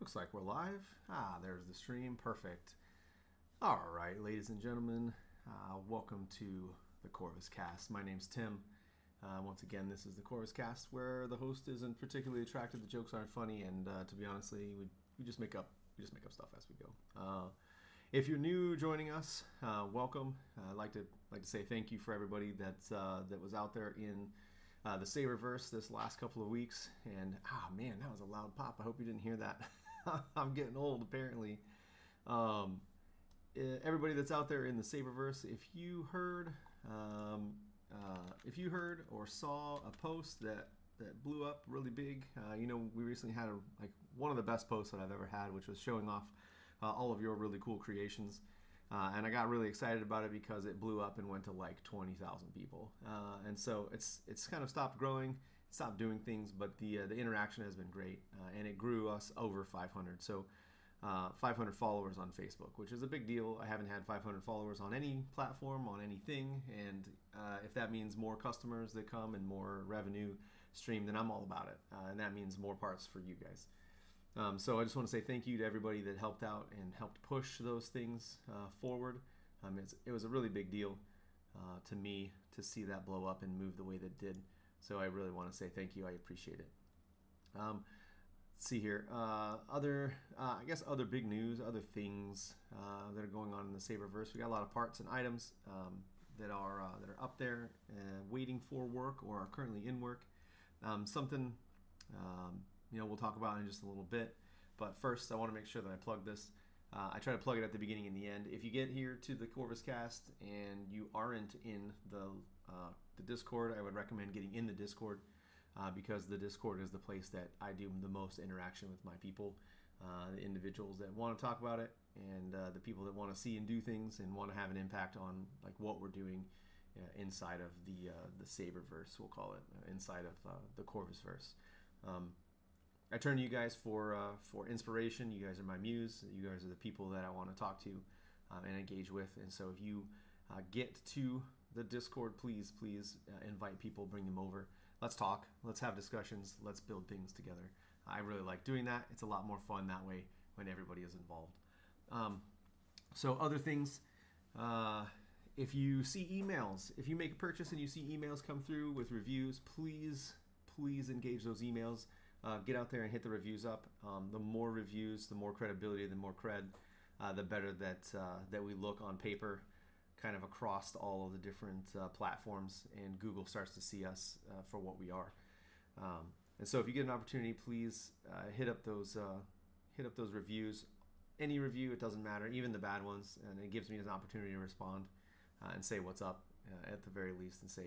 Looks like we're live. There's the stream. Perfect. All right, ladies and gentlemen, welcome to the Corvus Cast. My name's Tim. Once again, this is the Corvus Cast, where the host isn't particularly attractive, the jokes aren't funny, and to be honest, we just make up stuff as we go. If you're new joining us, welcome. I'd like to say thank you for everybody that was out there in the Saberverse this last couple of weeks. And man, that was a loud pop. I hope you didn't hear that. I'm getting old, apparently. Everybody that's out there in the Saberverse, if you heard or saw a post that blew up really big, we recently had one of the best posts that I've ever had, which was showing off all of your really cool creations. And I got really excited about it because it blew up and went to like 20,000 people. And so it's kind of stopped growing, stopped doing things, but the interaction has been great. And it grew us over 500. So 500 followers on Facebook, which is a big deal. I haven't had 500 followers on any platform, on anything. And if that means more customers that come and more revenue stream, then I'm all about it. And that means more parts for you guys. So I just want to say thank you to everybody that helped out and helped push those things forward. It was a really big deal to me to see that blow up and move the way that it did. So I really want to say thank you. I appreciate it. Let's see here. Other big news, other things that are going on in the Saberverse. We got a lot of parts and items that are up there waiting for work or are currently in work. We'll talk about in just a little bit. But first, I want to make sure that I plug this. I try to plug it at the beginning and the end. If you get here to the Corvus Cast and you aren't in the Discord, I would recommend getting in the Discord because the Discord is the place that I do the most interaction with my people, the individuals that want to talk about it, and the people that want to see and do things and want to have an impact on what we're doing inside of the Saberverse, we'll call it, inside of the Corvusverse. I turn to you guys for inspiration. You guys are my muse. You guys are the people that I want to talk to and engage with. And so if you get to the Discord, please invite people, bring them over. Let's talk. Let's have discussions. Let's build things together. I really like doing that. It's a lot more fun that way when everybody is involved. So other things, if you see emails, if you make a purchase and you see emails come through with reviews, please engage those emails. Get out there and hit the reviews up. The more reviews, the more credibility, the more cred, the better that we look on paper, kind of across all of the different platforms, and Google starts to see us for what we are. And so, if you get an opportunity, please hit up those reviews. Any review, it doesn't matter, even the bad ones, and it gives me an opportunity to respond and say what's up. At the very least, and say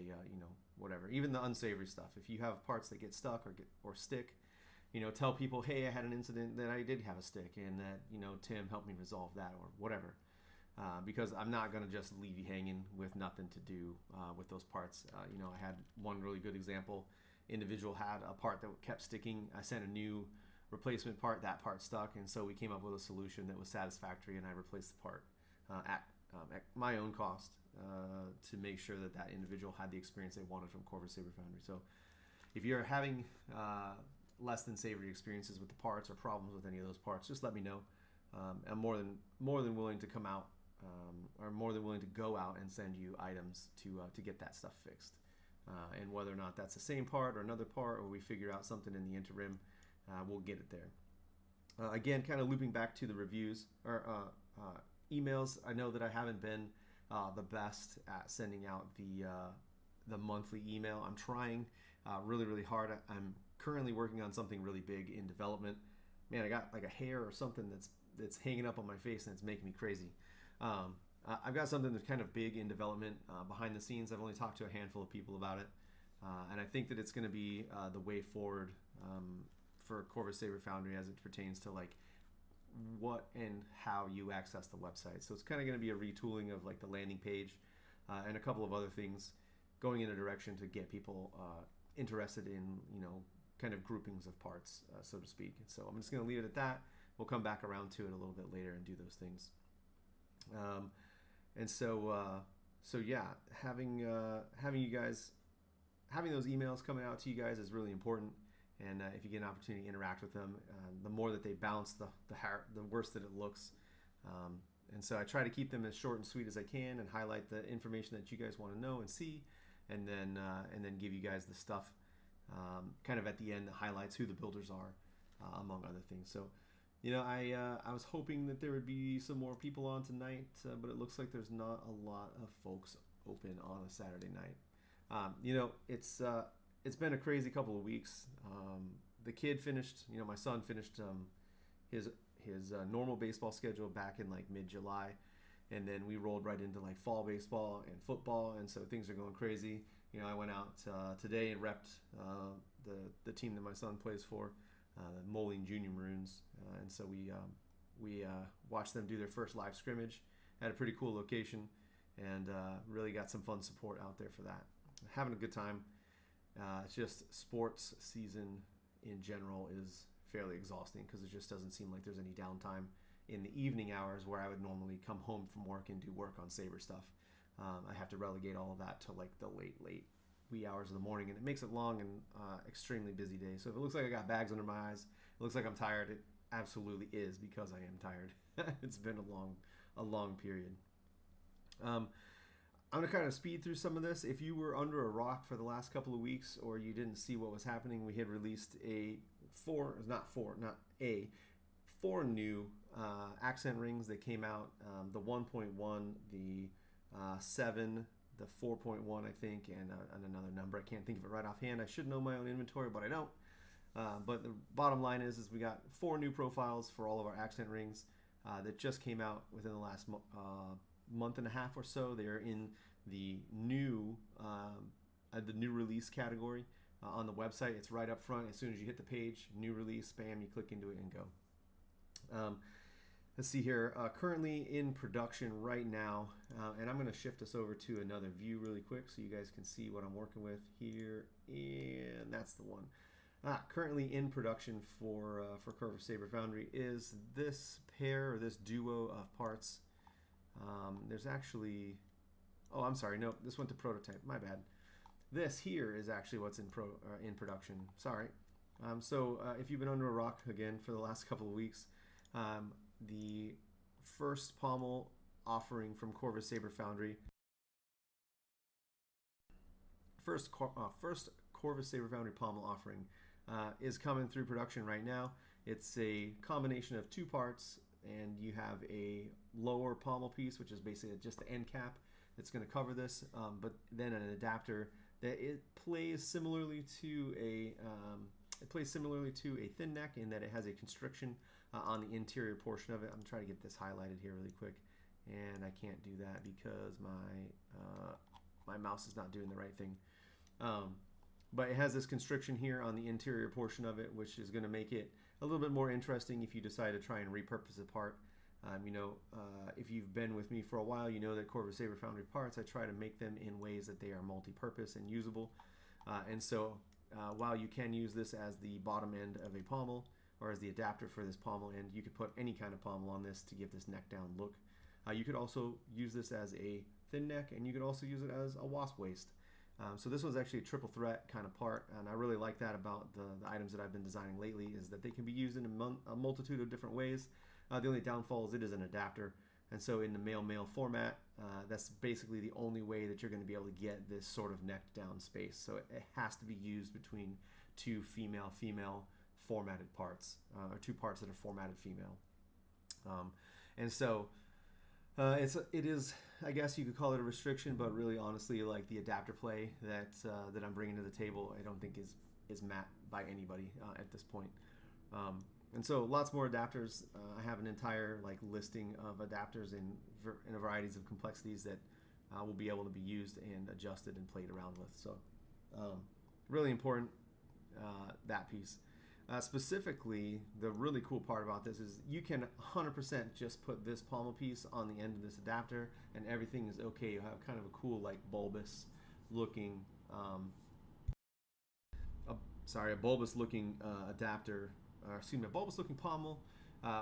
whatever, even the unsavory stuff. If you have parts that get stuck or stick, tell people, hey, I had an incident that I did have a stick, and that Tim helped me resolve that, or whatever. Because I'm not going to just leave you hanging with nothing to do with those parts. I had one really good example. Individual had a part that kept sticking. I sent a new replacement part. That part stuck, and so we came up with a solution that was satisfactory, and I replaced the part at my own cost to make sure that individual had the experience they wanted from Corvus Saber Foundry. So if you're having less than savory experiences with the parts or problems with any of those parts, just let me know. I'm more than willing to come out or more than willing to go out and send you items to get that stuff fixed. And whether or not that's the same part or another part, or we figure out something in the interim, we'll get it there. Again, kind of looping back to the reviews or emails. I know that I haven't been the best at sending out the monthly email. I'm trying really hard. I'm currently working on something really big in development. Man, I got like a hair or something that's hanging up on my face and it's making me crazy. I've got something that's kind of big in development behind the scenes. I've only talked to a handful of people about it, and I think that it's going to be the way forward for Corvus Saber Foundry as it pertains to what and how you access the website. So it's kind of going to be a retooling of the landing page and a couple of other things going in a direction to get people interested in kind of groupings of parts, so to speak. And so I'm just going to leave it at that. We'll come back around to it a little bit later and do those things. And so yeah, having you guys, having those emails coming out to you guys is really important. And if you get an opportunity to interact with them, the more that they bounce, the worse that it looks. And so I try to keep them as short and sweet as I can, and highlight the information that you guys want to know and see, and then give you guys the stuff kind of at the end that highlights who the builders are, among other things. So, I was hoping that there would be some more people on tonight, but it looks like there's not a lot of folks open on a Saturday night. It's been a crazy couple of weeks. The kid finished, my son finished his normal baseball schedule back in like mid-July, and then we rolled right into like fall baseball and football, and so things are going crazy. I went out today and repped the team that my son plays for, the Moline Junior Maroons, and so we watched them do their first live scrimmage at a pretty cool location, and really got some fun support out there for that. Having a good time. It's just sports season in general is fairly exhausting, because it just doesn't seem like there's any downtime in the evening hours where I would normally come home from work and do work on Saber stuff. I have to relegate all of that to like the late wee hours of the morning, and it makes it long and extremely busy day. So if it looks like I got bags under my eyes, it looks like I'm tired, it absolutely is because I am tired. It's been a long period. I'm going to kind of speed through some of this. If you were under a rock for the last couple of weeks, or you didn't see what was happening, we had released four new accent rings that came out. The 1.1, the 7, the 4.1, I think, and another number. I can't think of it right offhand. I should know my own inventory, but I don't. But the bottom line is we got 4 new profiles for all of our accent rings that just came out within the last month and a half or so. They're in the new release category on the website. It's right up front. As soon as you hit the page, new release, bam, you click into it and go. Let's see here. Currently in production right now, and I'm going to shift us over to another view really quick so you guys can see what I'm working with here, and that's the one. Currently in production for Corvus Saber Foundry is this pair, or this duo of parts. There's actually, I'm sorry, no, this went to prototype, my bad. This here is actually what's in production. Sorry. So if you've been under a rock again for the last couple of weeks, the first pommel offering from Corvus Saber Foundry, first Corvus Saber Foundry pommel offering is coming through production right now. It's a combination of 2 parts, and you have a lower pommel piece, which is basically just the end cap that's going to cover this, but then an adapter that it plays similarly to a thin neck, in that it has a constriction on the interior portion of it. I'm trying to get this highlighted here really quick, and I can't do that because my mouse is not doing the right thing. But it has this constriction here on the interior portion of it, which is going to make it a little bit more interesting if you decide to try and repurpose a part. If you've been with me for a while, you know that Corvus Saber Foundry parts, I try to make them in ways that they are multi-purpose and usable. And so while you can use this as the bottom end of a pommel, or as the adapter for this pommel end, you could put any kind of pommel on this to give this neck down look. You could also use this as a thin neck, and you could also use it as a wasp waist. So this was actually a triple threat kind of part, and I really like that about the items that I've been designing lately, is that they can be used in a multitude of different ways. The only downfall is it is an adapter, and so in the male-male format, that's basically the only way that you're going to be able to get this sort of neck down space. So it has to be used between 2 female-female formatted parts, or 2 parts that are formatted female. And so it is, I guess you could call it a restriction, but really honestly, like, the adapter play that I'm bringing to the table, I don't think is met by anybody at this point. And so lots more adapters. I have an entire listing of adapters in varieties of complexities that will be able to be used and adjusted and played around with. So really important, that piece. Specifically, the really cool part about this is you can 100% just put this pommel piece on the end of this adapter and everything is okay. You have kind of a cool, bulbous looking, a bulbous looking adapter, a bulbous looking pommel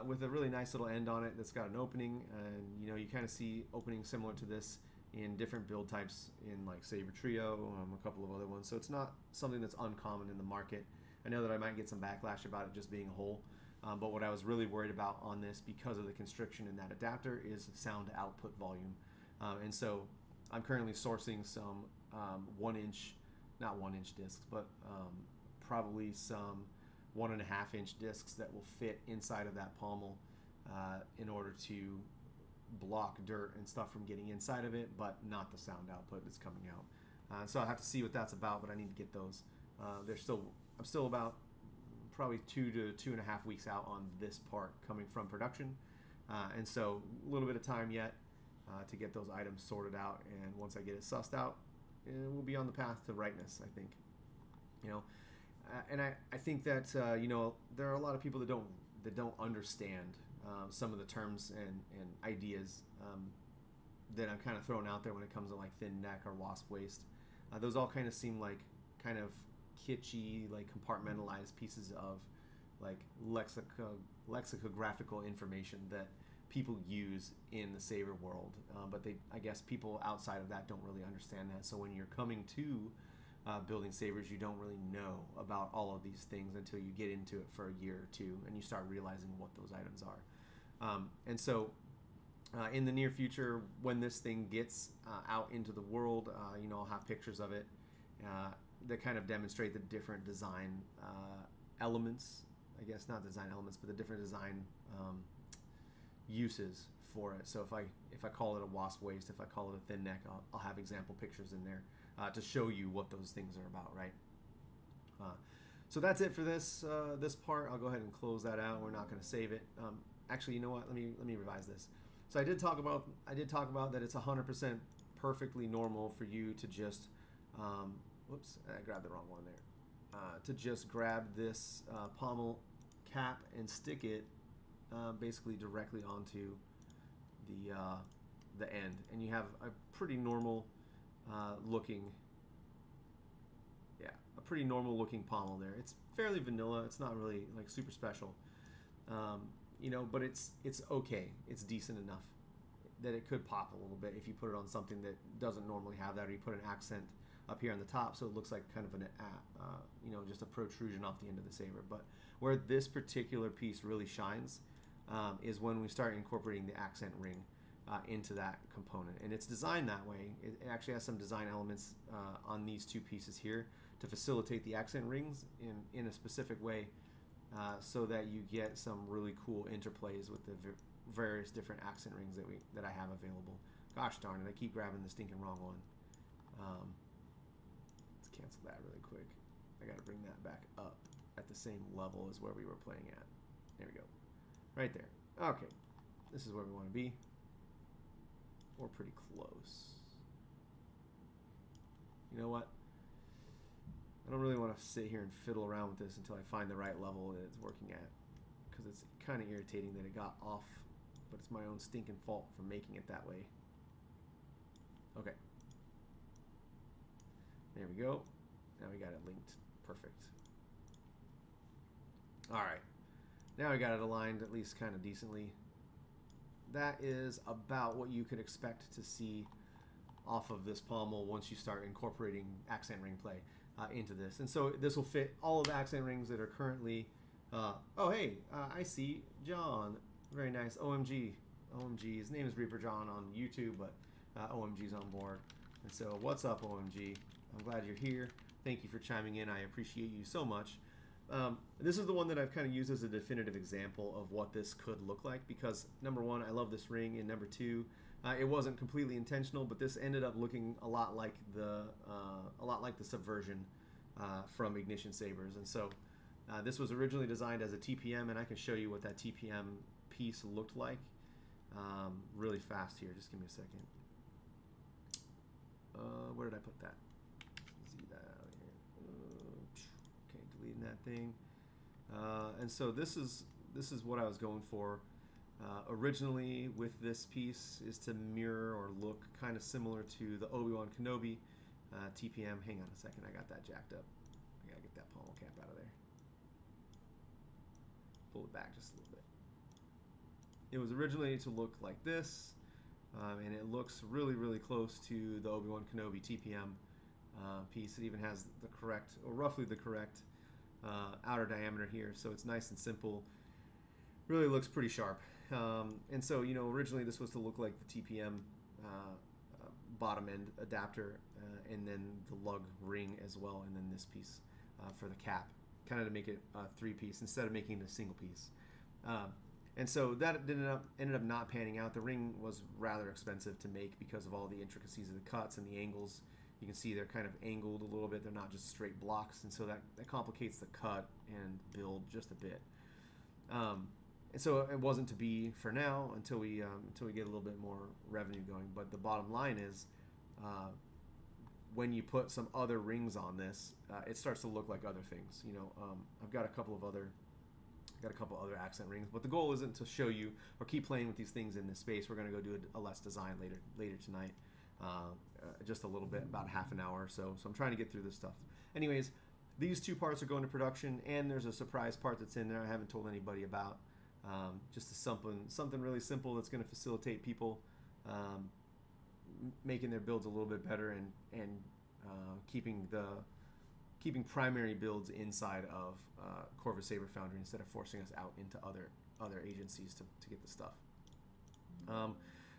with a really nice little end on it that's got an opening, and you kind of see openings similar to this in different build types in Saber Trio, a couple of other ones. So it's not something that's uncommon in the market. I know that I might get some backlash about it just being a hole. But what I was really worried about on this, because of the constriction in that adapter, is sound output volume. And so I'm currently sourcing some 1-inch, not 1-inch discs, but probably some 1.5-inch discs that will fit inside of that pommel in order to block dirt and stuff from getting inside of it, but not the sound output that's coming out. So I have to see what that's about, but I need to get those. I'm still about probably 2 to 2.5 weeks out on this part coming from production, and so a little bit of time yet to get those items sorted out. And once I get it sussed out, we'll be on the path to rightness, I think. And I think that there are a lot of people that don't understand some of the terms and ideas that I'm kind of throwing out there when it comes to like thin neck or wasp waist. Those all kind of seem like kind of kitschy, like compartmentalized pieces of like lexicographical information that people use in the Saber world, but I guess people outside of that don't really understand that. So when you're coming to building Sabers, you don't really know about all of these things until you get into it for a year or two and you start realizing what those items are. And so in the near future, when this thing gets out into the world, I'll have pictures of it that kind of demonstrate the different design elements. I guess not design elements, but the different design uses for it. So if I call it a wasp waist, if I call it a thin neck, I'll have example pictures in there to show you what those things are about, right? So that's it for this part. I'll go ahead and close that out. We're not going to save it. Actually, you know what? Let me revise this. So I did talk about that it's 100% perfectly normal for you to just whoops, I grabbed the wrong one there. To just grab this pommel cap and stick it basically directly onto the end, and you have a pretty normal looking pommel there. It's fairly vanilla. It's not really like super special, but it's okay. It's decent enough that it could pop a little bit if you put it on something that doesn't normally have that, or you put an accent up here on the top so it looks like kind of an just a protrusion off the end of the Saber. But where this particular piece really shines is when we start incorporating the accent ring into that component, and it's designed that way. It actually has some design elements on these two pieces here to facilitate the accent rings in a specific way, so that you get some really cool interplays with the various different accent rings that I have available. Gosh darn it, I keep grabbing the stinking wrong one. Let's cancel that really quick. I got to bring that back up at the same level as where we were playing at. There we go. Right there. Okay. This is where we want to be. Or pretty close. You know what? I don't really want to sit here and fiddle around with this until I find the right level that it's working at, because it's kind of irritating that it got off, but it's my own stinking fault for making it that way. Okay. There we go. Now we got it linked. Perfect. Alright. Now we got it aligned at least kind of decently. That is about what you could expect to see off of this pommel once you start incorporating accent ring play into this. And so this will fit all of the accent rings that are currently... oh, hey, I see John. Very nice. OMG. OMG. His name is Reaper John on YouTube, but OMG's on board. And so what's up, OMG? I'm glad you're here. Thank you for chiming in. I appreciate you so much. This is the one that I've kind of used as a definitive example of what this could look like, because number one, I love this ring, and number two, it wasn't completely intentional, but this ended up looking a lot like the Subversion from Ignition Sabers. And so this was originally designed as a TPM, and I can show you what that TPM piece looked like really fast here. Just give me a second. Where did I put that? See that out here. Okay, deleting that thing. And so this is what I was going for originally with this piece, is to mirror or look kind of similar to the Obi-Wan Kenobi TPM. Hang on a second, I got that jacked up. I gotta get that pommel cap out of there. Pull it back just a little bit. It was originally to look like this, and it looks really, really close to the Obi-Wan Kenobi TPM piece. It even has the correct, or roughly the correct, outer diameter here, so it's nice and simple. Really looks pretty sharp. And so, originally this was to look like the TPM bottom end adapter, and then the lug ring as well, and then this piece for the cap, kind of to make it a 3-piece instead of making it a single piece. And so that ended up not panning out. The ring was rather expensive to make because of all the intricacies of the cuts and the angles. You can see they're kind of angled a little bit. They're not just straight blocks, and so that complicates the cut and build just a bit. And so it wasn't to be for now until we get a little bit more revenue going. But the bottom line is, when you put some other rings on this, it starts to look like other things. I've got a couple other accent rings, but the goal isn't to show you or keep playing with these things in this space. We're going to go do a less design later tonight, just a little bit, about half an hour or so. So I'm trying to get through this stuff. Anyways, these 2 parts are going to production, and there's a surprise part that's in there I haven't told anybody about. Just something really simple that's going to facilitate people making their builds a little bit better and keeping primary builds inside of Corvus Saber Foundry instead of forcing us out into other agencies to get the stuff.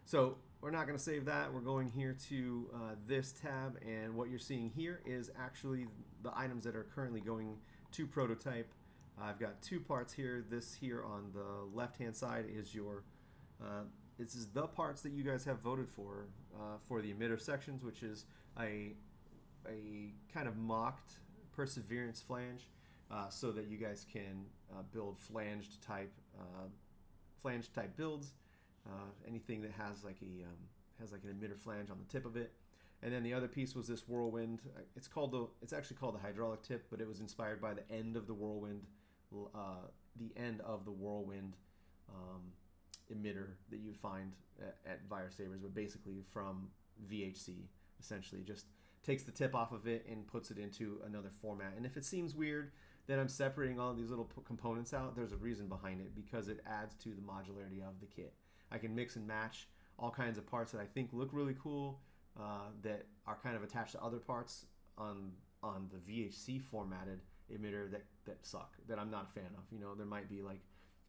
So we're not going to save that. We're going here to this tab, and what you're seeing here is actually the items that are currently going to prototype. I've got 2 parts here. This here on the left-hand side is this is the parts that you guys have voted for the emitter sections, which is a kind of mocked perseverance flange, so that you guys can build flanged type builds. Anything that has like an emitter flange on the tip of it. And then the other piece was this whirlwind. It's actually called the hydraulic tip, but it was inspired by the end of the whirlwind. Emitter that you'd find at Vire Sabers, but basically from VHC, essentially just takes the tip off of it and puts it into another format. And if it seems weird that I'm separating all these little components out, there's a reason behind it, because it adds to the modularity of the kit. I can mix and match all kinds of parts that I think look really cool, that are kind of attached to other parts on the VHC formatted emitter that suck, that I'm not a fan of. There might be like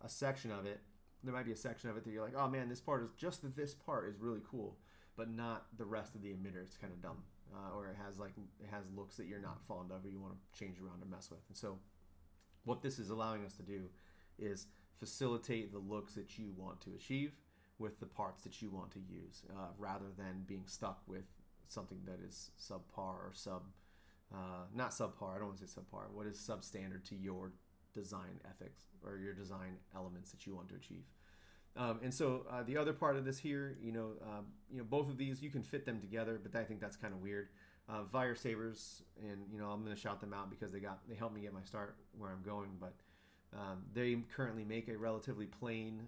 a section of it that you're like, oh man, this part is really cool, but not the rest of the emitter. It's kind of dumb, or it has looks that you're not fond of or you want to change around or mess with. And so what this is allowing us to do is facilitate the looks that you want to achieve with the parts that you want to use, rather than being stuck with something that is subpar or not subpar, I don't want to say subpar, what is substandard to your design ethics or your design elements that you want to achieve. And so the other part of this here, both of these, you can fit them together, but I think that's kind of weird. Vire Sabers, and I'm going to shout them out because they helped me get my start where I'm going, but they currently make a relatively plain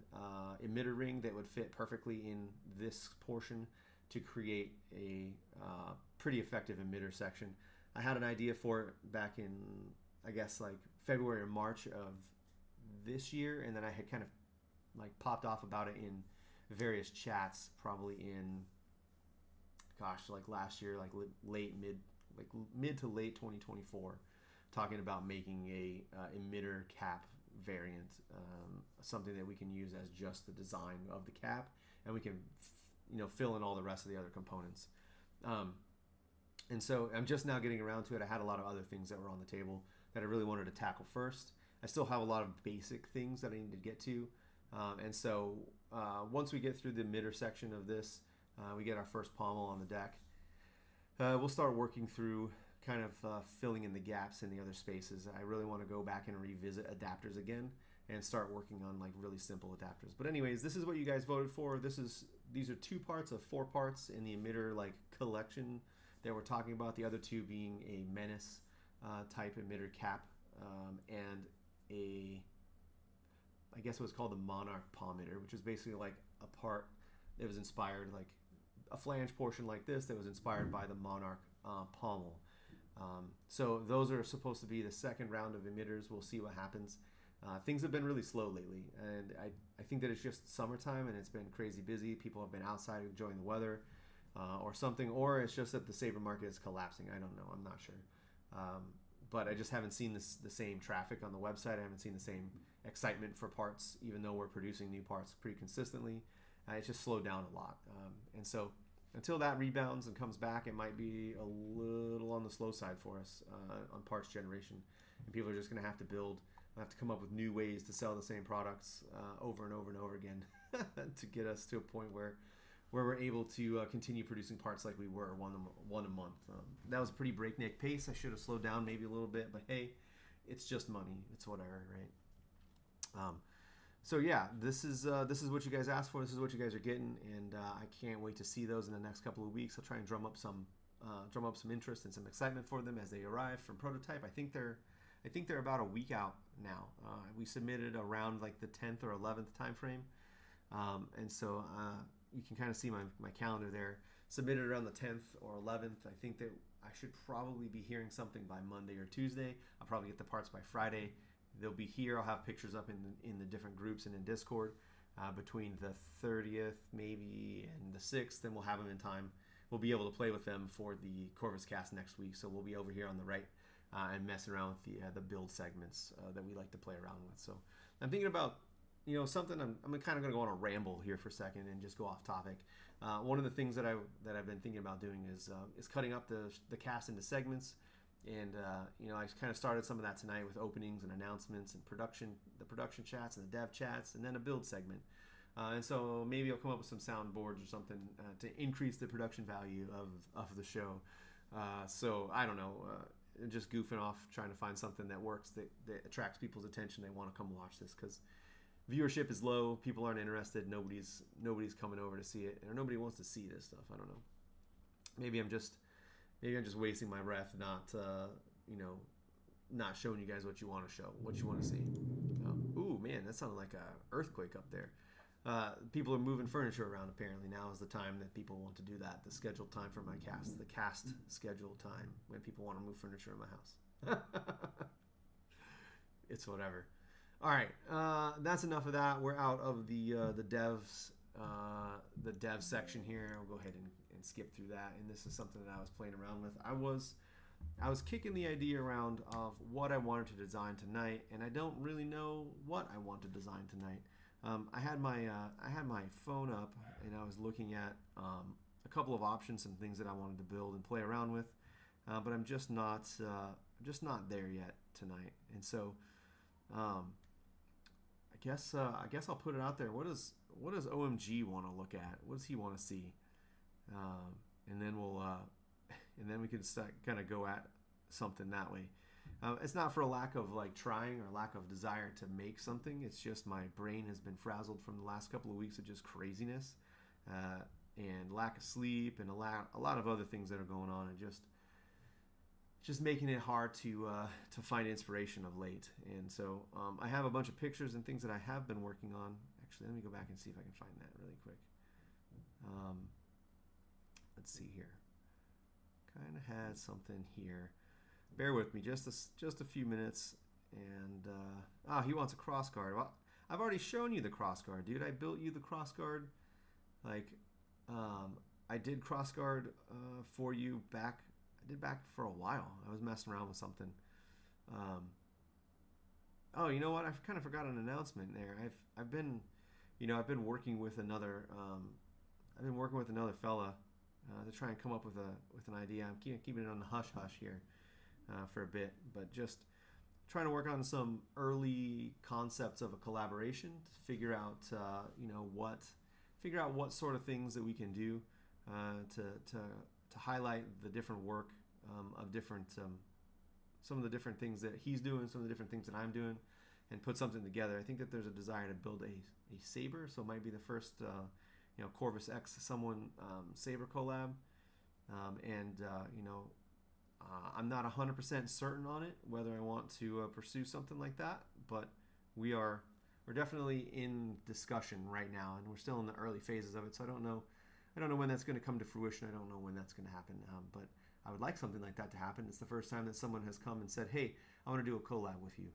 emitter ring that would fit perfectly in this portion to create a pretty effective emitter section. I had an idea for it back in, I guess, like February or March of this year, and then I had kind of like popped off about it in various chats, probably in, like last year, like mid to late 2024, talking about making a emitter cap variant, something that we can use as just the design of the cap, and we can fill in all the rest of the other components. And so I'm just now getting around to it. I had a lot of other things that were on the table that I really wanted to tackle first. I still have a lot of basic things that I need to get to. And so once we get through the emitter section of this, we get our first pommel on the deck, we'll start working through kind of filling in the gaps in the other spaces. I really want to go back and revisit adapters again and start working on like really simple adapters. But anyways, this is what you guys voted for. These are 2 parts of 4 parts in the emitter like collection that we're talking about. The other 2 being a Menace type emitter cap, and I guess it was called the Monarch palmitter, which is basically like a part that was inspired, like a flange portion like this that was inspired by the Monarch pommel. So those are supposed to be the second round of emitters. We'll see what happens. Things have been really slow lately, and I think that it's just summertime and it's been crazy busy. People have been outside enjoying the weather, or something, or it's just that the Saber market is collapsing. I don't know. I'm not sure. but I just haven't seen the same traffic on the website. I haven't seen the same excitement for parts, even though we're producing new parts pretty consistently. It's just slowed down a lot. And so until that rebounds and comes back, it might be a little on the slow side for us on parts generation. And people are just going to have to come up with new ways to sell the same products over and over and over again to get us to a point where we're able to continue producing parts like we were one a month. That was a pretty breakneck pace. I should have slowed down maybe a little bit, but hey, it's just money. It's whatever, right? So yeah, this is what you guys asked for. This is what you guys are getting, and I can't wait to see those in the next couple of weeks. I'll try and drum up some interest and some excitement for them as they arrive from prototype. I think they're about a week out now. We submitted around like the 10th or 11th time frame, and so you can kind of see my calendar there. Submitted around the 10th or 11th. I think that I should probably be hearing something by Monday or Tuesday. I'll probably get the parts by Friday. They'll be here. I'll have pictures up in the different groups and in Discord between the 30th maybe and the 6th, and we'll have them in time. We'll be able to play with them for the Corvus Cast next week, so we'll be over here on the right and messing around with the build segments that we like to play around with. So I'm thinking about something. I'm kind of going to go on a ramble here for a second and just go off topic. One of the things that I've been thinking about doing is cutting up the cast into segments. And I kind of started some of that tonight with openings and announcements and the production chats and the dev chats, and then a build segment. And so maybe I'll come up with some soundboards or something to increase the production value of the show. So I don't know, just goofing off, trying to find something that works, that attracts people's attention. They want to come watch this because viewership is low. People aren't interested. Nobody's coming over to see it, or nobody wants to see this stuff. I don't know. Maybe I'm just wasting my breath, not showing you guys what you want to show, what you want to see. Ooh, man, that sounded like an earthquake up there. People are moving furniture around. Apparently, now is the time that people want to do that. The scheduled time for my cast, the cast scheduled time when people want to move furniture in my house. It's whatever. All right, that's enough of that. We're out of the devs, the dev section here. I'll go ahead and skip through that. And this is something that I was playing around with. I was kicking the idea around of what I wanted to design tonight, and I don't really know what I want to design tonight. I had my phone up, and I was looking at a couple of options and things that I wanted to build and play around with, but I'm just not there yet tonight. And so I guess I'll put it out there. What does OMG want to look at? What does he want to see? And then we can kind of go at something that way. It's not for a lack of like trying or lack of desire to make something. It's just my brain has been frazzled from the last couple of weeks of just craziness and lack of sleep and a lot of other things that are going on, and just making it hard to find inspiration of late. And so I have a bunch of pictures and things that I have been working on. Actually, let me go back and see if I can find that really quick. Let's see here. Kind of had something here. Bear with me just a few minutes. And he wants a cross guard. Well, I've already shown you the cross guard, dude. I built you the cross guard. Like, I did cross guard for you back. I did back for a while. I was messing around with something. Oh, you know what? I kind of forgot an announcement there. I've been working with another. I've been working with another fella to try and come up with an idea. I'm keeping it on the hush hush here for a bit, but just trying to work on some early concepts of a collaboration to figure out what sort of things that we can do to highlight the different work of different some of the different things that he's doing, some of the different things that I'm doing, and put something together. I think that there's a desire to build a Saber, so it might be the first Corvus X someone Saber collab, I'm not 100% certain on it whether I want to pursue something like that, but we're definitely in discussion right now, and we're still in the early phases of it. So I don't know when that's going to come to fruition. I don't know when that's going to happen, but I would like something like that to happen. It's the first time that someone has come and said, "Hey, I want to do a collab with you."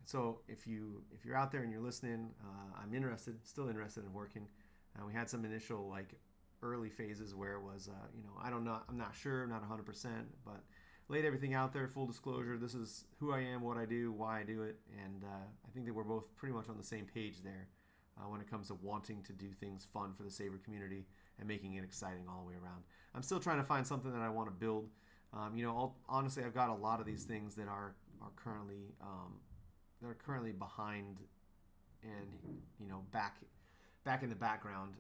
So if you're out there and you're listening, I'm still interested in working. We had some initial early phases where it was I'm not sure, not 100%, but laid everything out there. Full disclosure, this is who I am, what I do, why I do it, and I think that we're both pretty much on the same page there when it comes to wanting to do things fun for the Saber community and making it exciting all the way around. I'm still trying to find something that I want to build. Honestly, I've got a lot of these things that are currently behind and back in the background,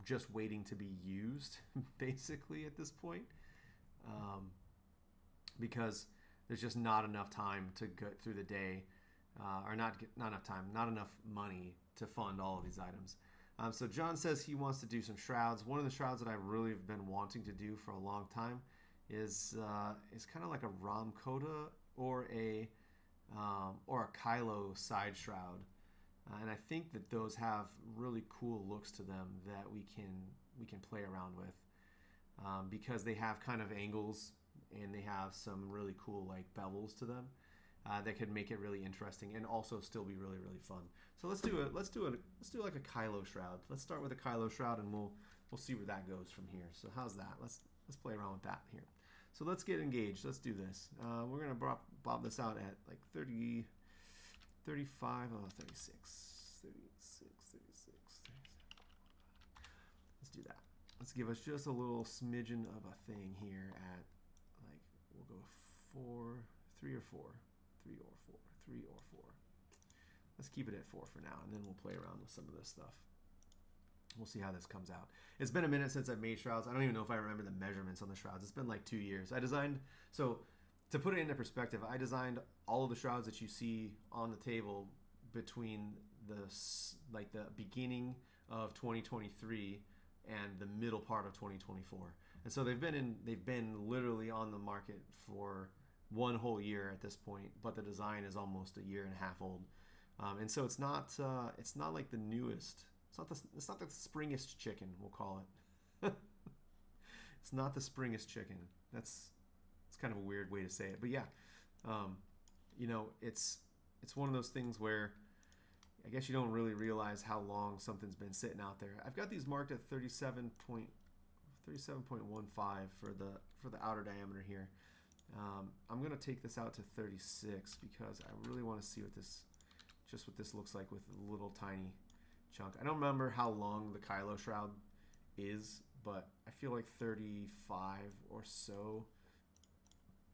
just waiting to be used, basically at this point, because there's just not enough time to get through the day, or not enough time, not enough money to fund all of these items. So John says he wants to do some shrouds. One of the shrouds that I really have been wanting to do for a long time is kind of like a Ram Kota or a Kylo side shroud, and I think that those have really cool looks to them that we can play around with, because they have kind of angles and they have some really cool like bevels to them that could make it really interesting and also still be really, really fun. So let's do like a Kylo shroud. Let's start with a Kylo shroud and we'll see where that goes from here. So how's that? Let's play around with that here. So let's get engaged. Let's do this. We're going to bob this out at like 30, 35, 36, 36, 36. Let's do that. Let's give us just a little smidgen of a thing here at, like, we'll go 3 or 4. Let's keep it at 4 for now, and then we'll play around with some of this stuff. We'll see how this comes out. It's been a minute since I've made shrouds. I don't even know if I remember the measurements on the shrouds. It's been like 2 years. So to put it into perspective, I designed all of the shrouds that you see on the table between the beginning of 2023 and the middle part of 2024. And so they've been literally on the market for 1 whole year at this point, but the design is almost a year and a half old. And so it's not like the newest. It's not the springest chicken, we'll call it. It's not the springest chicken. It's kind of a weird way to say it, but yeah, it's one of those things where I guess you don't really realize how long something's been sitting out there. I've got these marked at 37.15 for the outer diameter here. I'm gonna take this out to 36 because I really want to see what this looks like with a little tiny chunk. I don't remember how long the Kylo shroud is, but I feel like 35 or so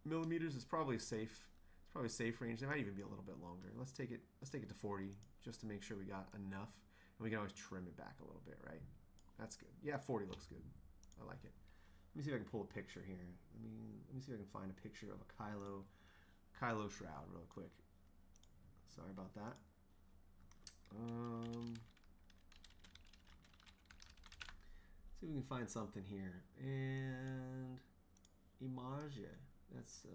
millimeters is probably safe. It's probably a safe range. They might even be a little bit longer. Let's take it to 40 just to make sure we got enough, and we can always trim it back a little bit, right? That's good. Yeah, 40 looks good. I like it. Let me see if I can pull a picture here. Let me see if I can find a picture of a Kylo shroud real quick. Sorry about that. See if we can find something here. And image. That's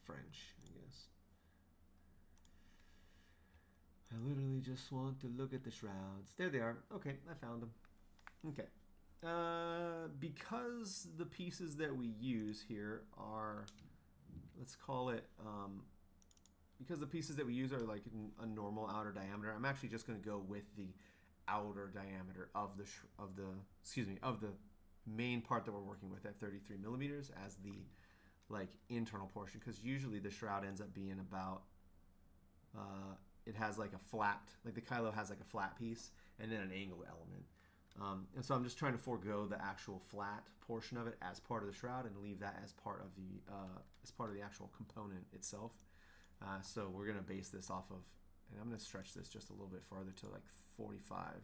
French, I guess. I literally just want to look at the shrouds. There they are. Okay, I found them. Okay. Because the pieces that we use here are, let's call it, because the pieces that we use are like a normal outer diameter, I'm actually just going to go with the outer diameter of the main part that we're working with at 33 millimeters as the like internal portion, because usually the shroud ends up being about it has like a flat, like the Kylo has like a flat piece and then an angled element. And so I'm just trying to forego the actual flat portion of it as part of the shroud and leave that as part of the actual component itself. So we're gonna base this off of, and I'm gonna stretch this just a little bit farther to like 45,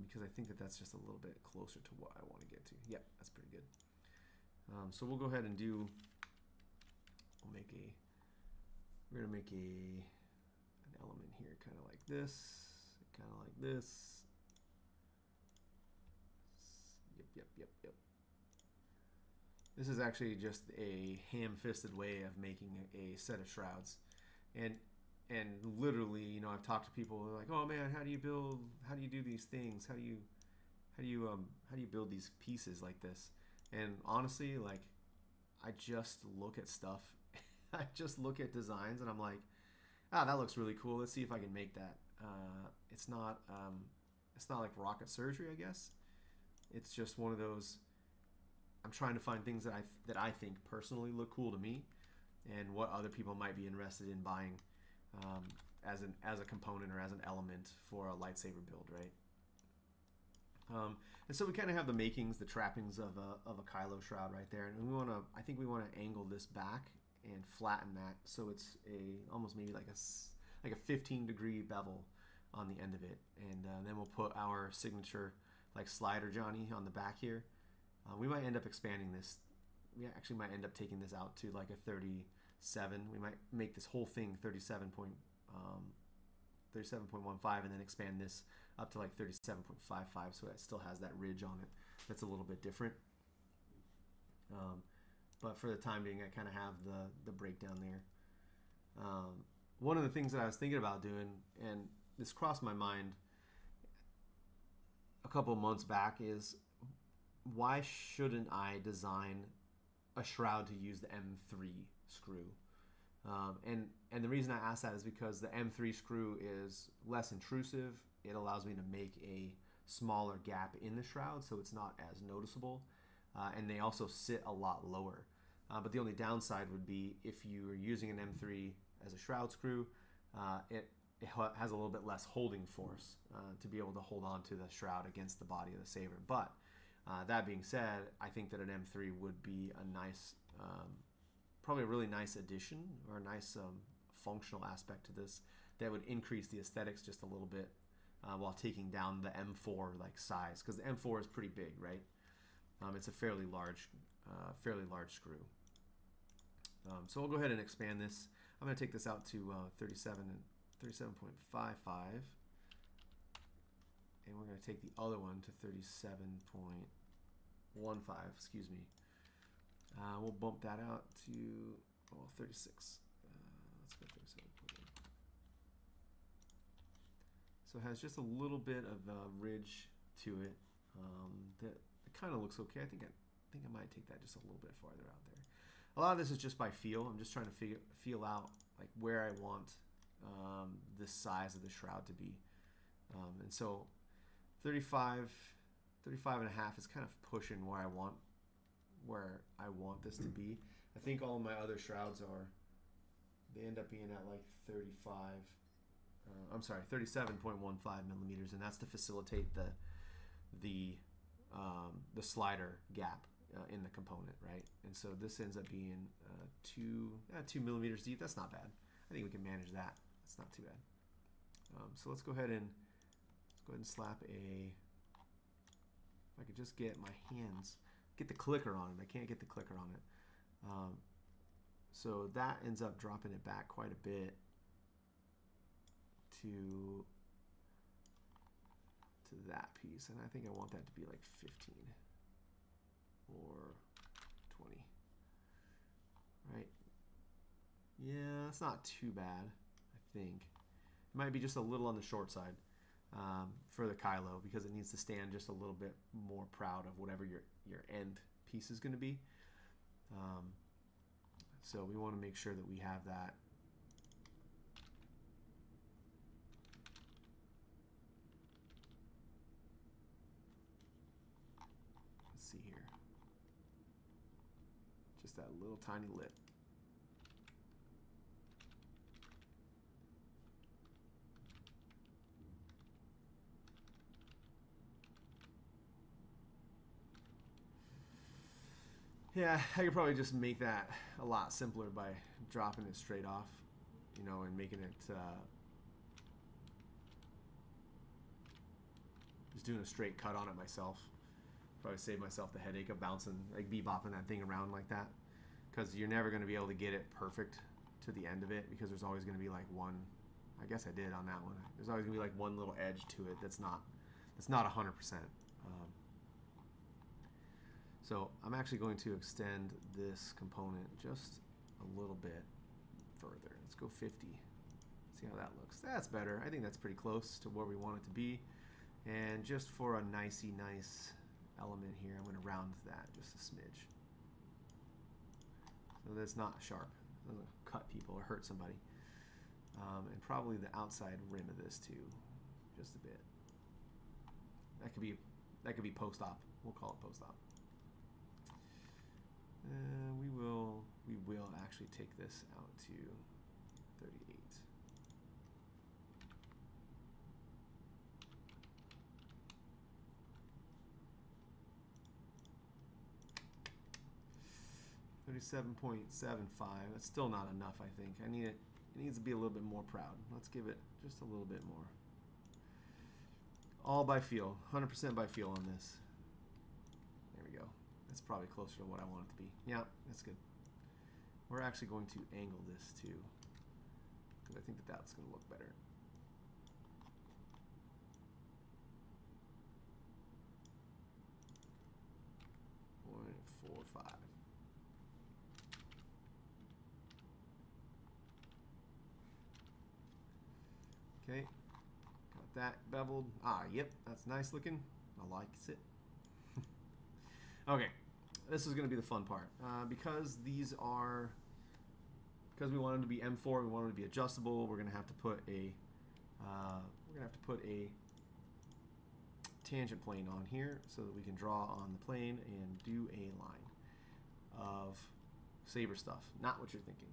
because I think that that's just a little bit closer to what I want to get to. Yep, that's pretty good. So we'll go ahead and we're gonna make an element here, kind of like this, kind of like this. Yep. This is actually just a ham-fisted way of making a set of shrouds, and literally, I've talked to people who are like, oh man, how do you do these things? How do you build these pieces like this? And honestly, like, I just look at stuff, I just look at designs, and I'm like, that looks really cool. Let's see if I can make that. It's not like rocket surgery, I guess. It's just one of those, I'm trying to find things that I think personally look cool to me, and what other people might be interested in buying as a component or as an element for a lightsaber build, right? And so we kind of have the makings, the trappings of a Kylo shroud right there, and I think we want to angle this back and flatten that so it's almost maybe like a 15-degree bevel on the end of it, and then we'll put our signature like slider Johnny on the back here. We might end up expanding this. We actually might end up taking this out to like a 37. We might make this whole thing 37.15 and then expand this up to like 37.55, so it still has that ridge on it that's a little bit different. But for the time being, I kind of have the breakdown there. One of the things that I was thinking about doing, and this crossed my mind a couple of months back, is why shouldn't I design a shroud to use the M3 screw? And the reason I ask that is because the M3 screw is less intrusive. It allows me to make a smaller gap in the shroud so it's not as noticeable. And they also sit a lot lower. But the only downside would be if you are using an M3 as a shroud screw, it has a little bit less holding force to be able to hold on to the shroud against the body of the Saber. But that being said, I think that an M3 would be a nice, probably a really nice addition or a nice functional aspect to this that would increase the aesthetics just a little bit while taking down the M4 like size, because the M4 is pretty big, right? It's a fairly large screw. So we'll go ahead and expand this. I'm going to take this out to 37.55, and we're going to take the other one to 37.15. Excuse me. We'll bump that out to 36. Let's go 37.1. So it has just a little bit of a ridge to it. That it kind of looks okay. I think I might take that just a little bit farther out there. A lot of this is just by feel. I'm just trying to feel out like where I want the size of the shroud to be. And so 35 and a half is kind of pushing where I want this to be. I think all of my other shrouds they end up being at like 37.15 millimeters, and that's to facilitate the slider gap in the component, right? And so this ends up being 2 millimeters deep. That's not bad. I think we can manage that. That's not too bad. So let's go ahead and slap if I could just get my hands, get the clicker on it. I can't get the clicker on it. So that ends up dropping it back quite a bit to that piece, and I think I want that to be like 15 or 20, right? Yeah, that's not too bad. I think it might be just a little on the short side for the Kylo, because it needs to stand just a little bit more proud of whatever your end piece is going to be. So we want to make sure that we have that. Let's see here. Just that little tiny lip. Yeah, I could probably just make that a lot simpler by dropping it straight off, and making it just doing a straight cut on it myself. Probably save myself the headache of bouncing, like bebopping that thing around like that, because you're never going to be able to get it perfect to the end of it, because there's always going to be like one. I guess I did on that one. There's always going to be like one little edge to it that's not 100%. So I'm actually going to extend this component just a little bit further. Let's go 50. See how that looks. That's better. I think that's pretty close to where we want it to be. And just for a nice element here, I'm going to round that just a smidge, so that's not sharp. It doesn't cut people or hurt somebody. And probably the outside rim of this too, just a bit. That could be post-op. We'll call it post-op. take this out to 38. $37.75. That's still not enough, I think. I need it. It needs to be a little bit more proud. Let's give it just a little bit more. All by feel. 100% by feel on this. There we go. That's probably closer to what I want it to be. Yeah, that's good. We're actually going to angle this too, because I think that that's going to look better. .45. Okay, got that beveled. Ah, yep, that's nice looking. I like it. Okay, this is going to be the fun part. Because these are, because we want them to be M4, we want them to be adjustable. We're going to have to put a, tangent plane on here so that we can draw on the plane and do a line of Saber stuff. Not what you're thinking.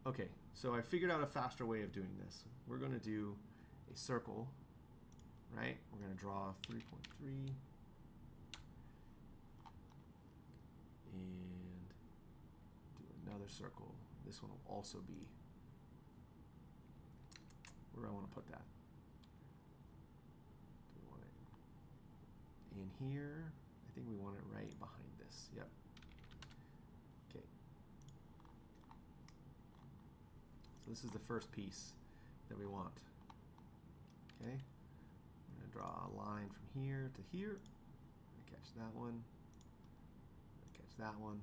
Okay, so I figured out a faster way of doing this. We're going to do a circle, right? We're going to draw 3.3 and do another circle. This one will also be, where do I want to put that? Do we want it in here? I think we want it right behind this. Yep. Okay. So this is the first piece that we want. Okay. I'm going to draw a line from here to here. I'm going to catch that one. Catch that one.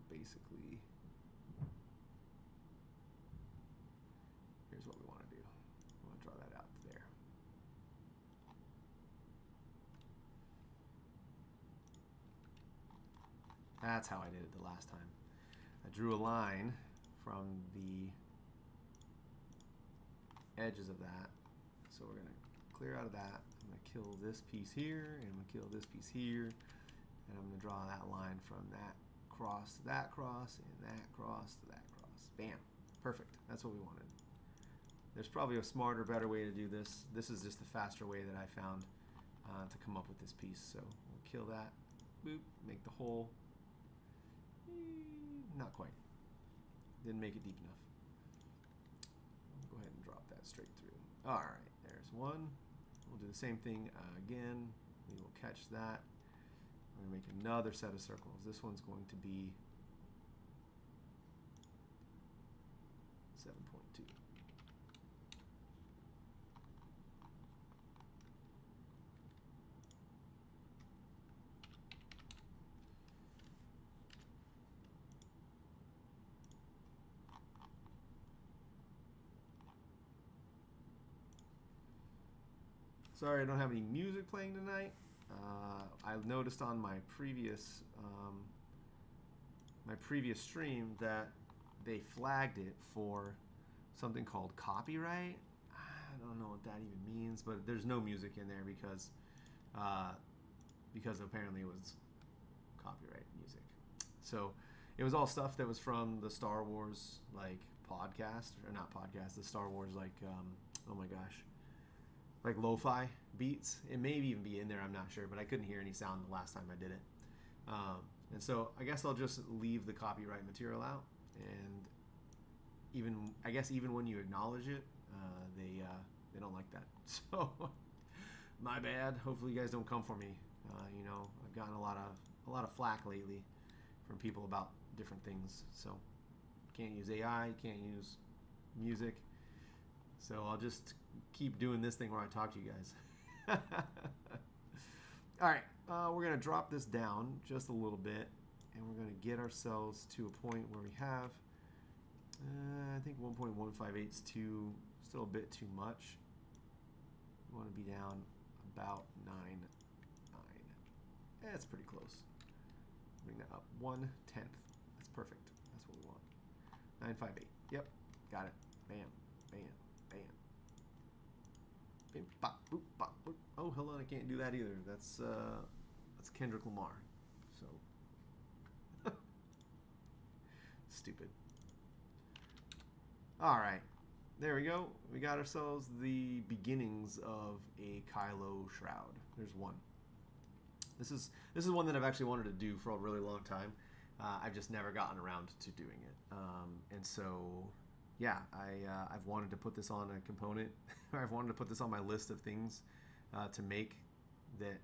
Basically, here's what we want to do. We want to draw that out there. That's how I did it the last time. I drew a line from the edges of that. So we're going to clear out of that. I'm going to kill this piece here, and I'm going to kill this piece here, and I'm going to draw that line from that cross to that cross, and that cross to that cross. Bam. Perfect. That's what we wanted. There's probably a smarter, better way to do this. This is just the faster way that I found to come up with this piece. So we'll kill that. Boop. Make the hole. Not quite. Didn't make it deep enough. Go ahead and drop that straight through. All right. There's one. We'll do the same thing again. We will catch that. We're going to make another set of circles. This one's going to be 7.2. Sorry, I don't have any music playing tonight. I noticed on my previous stream that they flagged it for something called copyright. I don't know what that even means, but there's no music in there because apparently it was copyright music. So it was all stuff that was from the Star Wars like podcast, or not podcast, the Star Wars like oh my gosh, like lo-fi beats. It may even be in there, I'm not sure, but I couldn't hear any sound the last time I did it. And so I guess I'll just leave the copyright material out, and even when you acknowledge it, they don't like that. So my bad. Hopefully you guys don't come for me. You know, I've gotten a lot of flack lately from people about different things. So can't use AI, can't use music. So I'll just keep doing this thing where I talk to you guys. All right, we're going to drop this down just a little bit, and we're going to get ourselves to a point where we have, I think 1.158 is still a bit too much. We want to be down about 9.9. That's pretty close. Bring that up 1/10. That's perfect. That's what we want. 958. Yep, got it. Bam, bam, bam. Bim, bop, boop, bop, boop. Oh, hold on, I can't do that either. That's That's Kendrick Lamar. So stupid. All right, there we go. We got ourselves the beginnings of a Kylo shroud. There's one. This is one that I've actually wanted to do for a really long time. I've just never gotten around to doing it, and so yeah, I've wanted to put this on a component. I've wanted to put this on my list of things to make that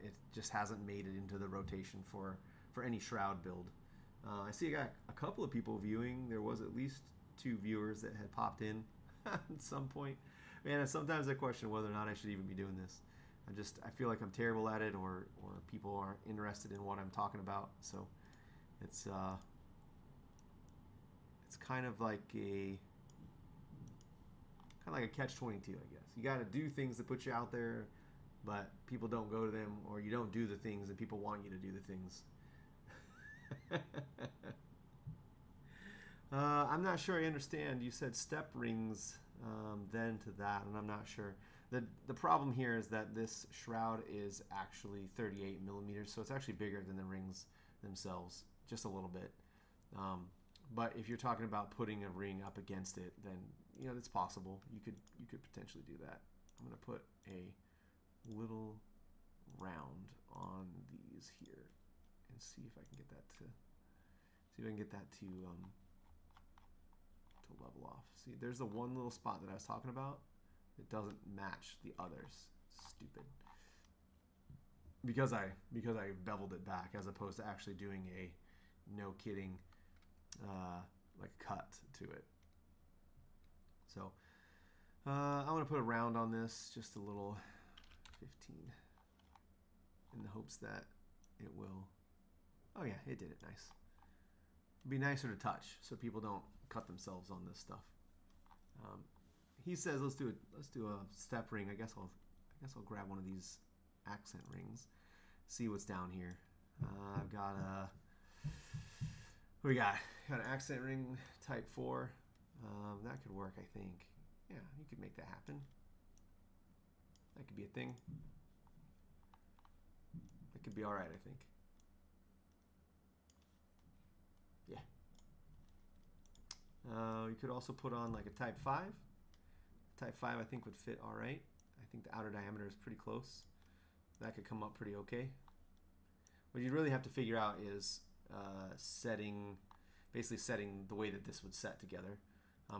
it just hasn't made it into the rotation for any shroud build. I see I got a couple of people viewing. There was at least 2 viewers that had popped in at some point. Man, sometimes I question whether or not I should even be doing this. I feel like I'm terrible at it, or people aren't interested in what I'm talking about. So it's kind of like a catch-22, I guess. You got to do things that put you out there, but people don't go to them, or you don't do the things and people want you to do the things. I'm not sure I understand. You said step rings then to that, and I'm not sure. The problem here is that this shroud is actually 38 millimeters, so it's actually bigger than the rings themselves, just a little bit. But if you're talking about putting a ring up against it, then it's possible. You could potentially do that. I'm gonna put a little round on these here and see if I can get that to level off. See, there's the one little spot that I was talking about. It doesn't match the others. Stupid. Because I beveled it back as opposed to actually doing a no kidding like cut to it. So I'm gonna put a round on this, just a little 15, in the hopes that it will. Oh yeah, it did it nice. It'd be nicer to touch so people don't cut themselves on this stuff. He says let's do a step ring. I guess I'll grab one of these accent rings. See what's down here. I've got what we got? Got an accent ring type 4. That could work, I think. Yeah, you could make that happen. That could be a thing. That could be all right, I think. Yeah. You could also put on like a type 5. Type 5 I think would fit all right. I think the outer diameter is pretty close. That could come up pretty okay. What you really have to figure out is basically setting the way that this would set together.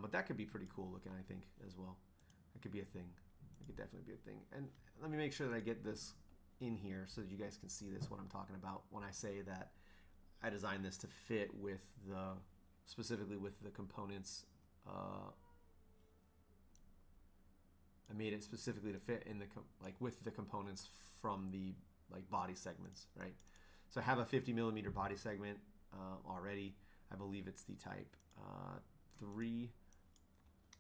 But that could be pretty cool looking, I think, as well. That could be a thing. It could definitely be a thing. And let me make sure that I get this in here so that you guys can see this, what I'm talking about when I say that I designed this to fit with specifically with the components. I made it specifically to fit in with the components from the body segments, right? So I have a 50 millimeter body segment already. I believe it's the type 3.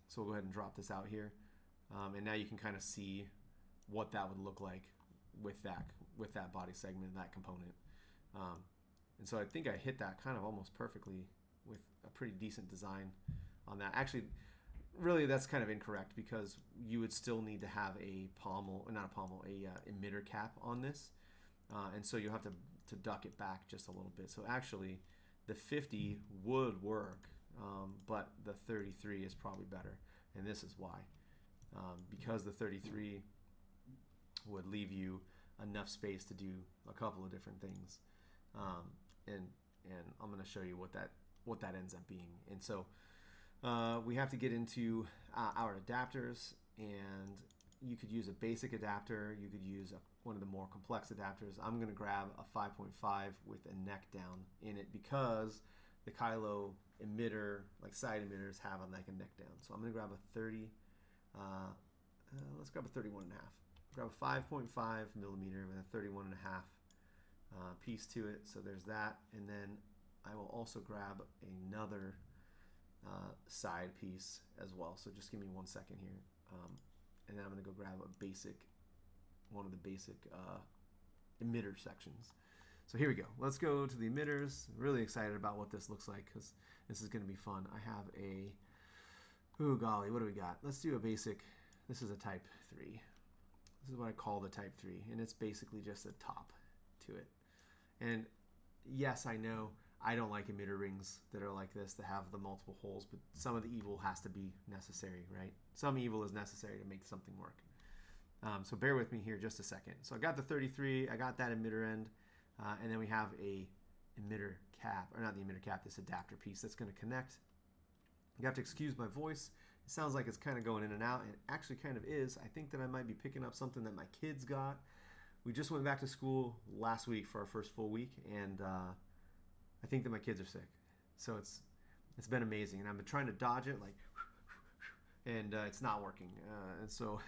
So we'll go ahead and drop this out here, and now you can kind of see what that would look like with that body segment and that component. And so I think I hit that kind of almost perfectly with a pretty decent design on that. Actually, really that's kind of incorrect because you would still need to have a emitter cap on this, and so you'll have to duck it back just a little bit. So actually the 50 would work, but the 33 is probably better, and this is why. Because the 33 would leave you enough space to do a couple of different things, and I'm going to show you what that ends up being. And so we have to get into our adapters, and you could use a basic adapter. You could use one of the more complex adapters. I'm going to grab a 5.5 with a neck down in it because the Kylo emitter, like side emitters, have a neck down. So I'm going to grab a 30. Let's grab a 31 and a half. Grab a 5.5 millimeter with a 31 and a half piece to it. So there's that, and then I will also grab another side piece as well. So just give me 1 second here, and then I'm going to go grab one of the basic emitter sections. So here we go. Let's go to the emitters. Really excited about what this looks like because this is going to be fun. I have oh golly, what do we got? Let's do a basic. This is a type 3. This is what I call the Type 3, and it's basically just a top to it. And yes, I know I don't like emitter rings that are like this, that have the multiple holes, but some of the evil has to be necessary, right? Some evil is necessary to make something work. So bear with me here just a second. So I got the 33, I got that emitter end, and then we have a emitter cap, or not the emitter cap, this adapter piece that's going to connect. You have to excuse my voice. It sounds like it's kind of going in and out, and it actually kind of is. I think that I might be picking up something that my kids got. We just went back to school last week for our first full week, and I think that my kids are sick. So it's been amazing, and I've been trying to dodge it, like, and it's not working. And so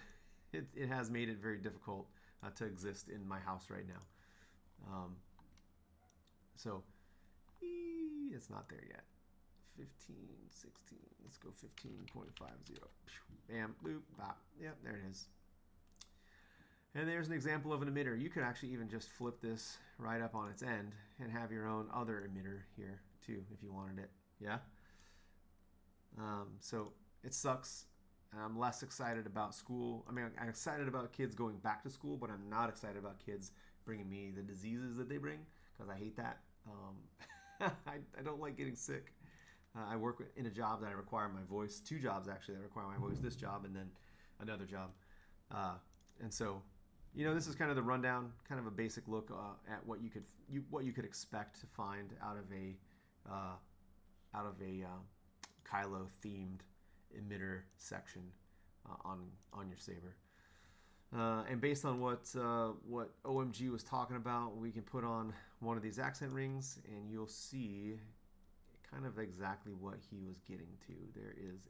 it has made it very difficult to exist in my house right now. So it's not there yet. 15, 16, let's go 15.50. Bam, boop, bop. Yep, there it is. And there's an example of an emitter. You could actually even just flip this right up on its end and have your own other emitter here too, if you wanted it. Yeah? So it sucks. I'm less excited about school. I mean, I'm excited about kids going back to school, but I'm not excited about kids bringing me the diseases that they bring, because I hate that. I don't like getting sick. I work in a job that I require my voice. 2 jobs actually that require my voice. This job and then another job. And so, this is kind of the rundown, kind of a basic look at what you could expect to find out of a Kylo themed emitter section on your Saber. And based on what OMG was talking about, we can put on one of these accent rings, and you'll see kind of exactly what he was getting to.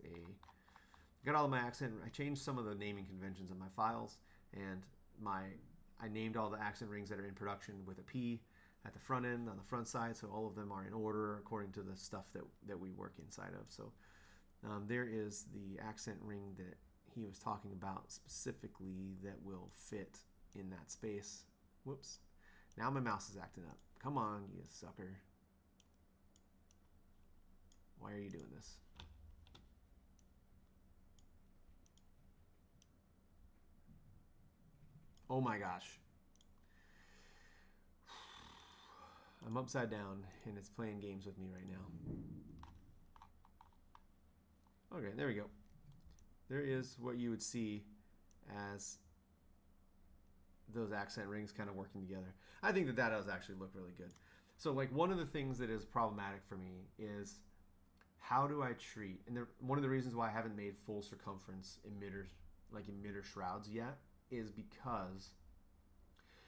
I got all of my accent. I changed some of the naming conventions in my files, and I named all the accent rings that are in production with a P at the front end, on the front side, so all of them are in order according to the stuff that we work inside of. So there is the accent ring that he was talking about specifically that will fit in that space. Whoops. Now my mouse is acting up. Come on, you sucker. Why are you doing this? Oh my gosh. I'm upside down and it's playing games with me right now. Okay, there we go. There is what you would see as those accent rings kind of working together. I think that does actually look really good. So like one of the things that is problematic for me is how do I treat, and one of the reasons why I haven't made full circumference emitters, like emitter shrouds yet, is because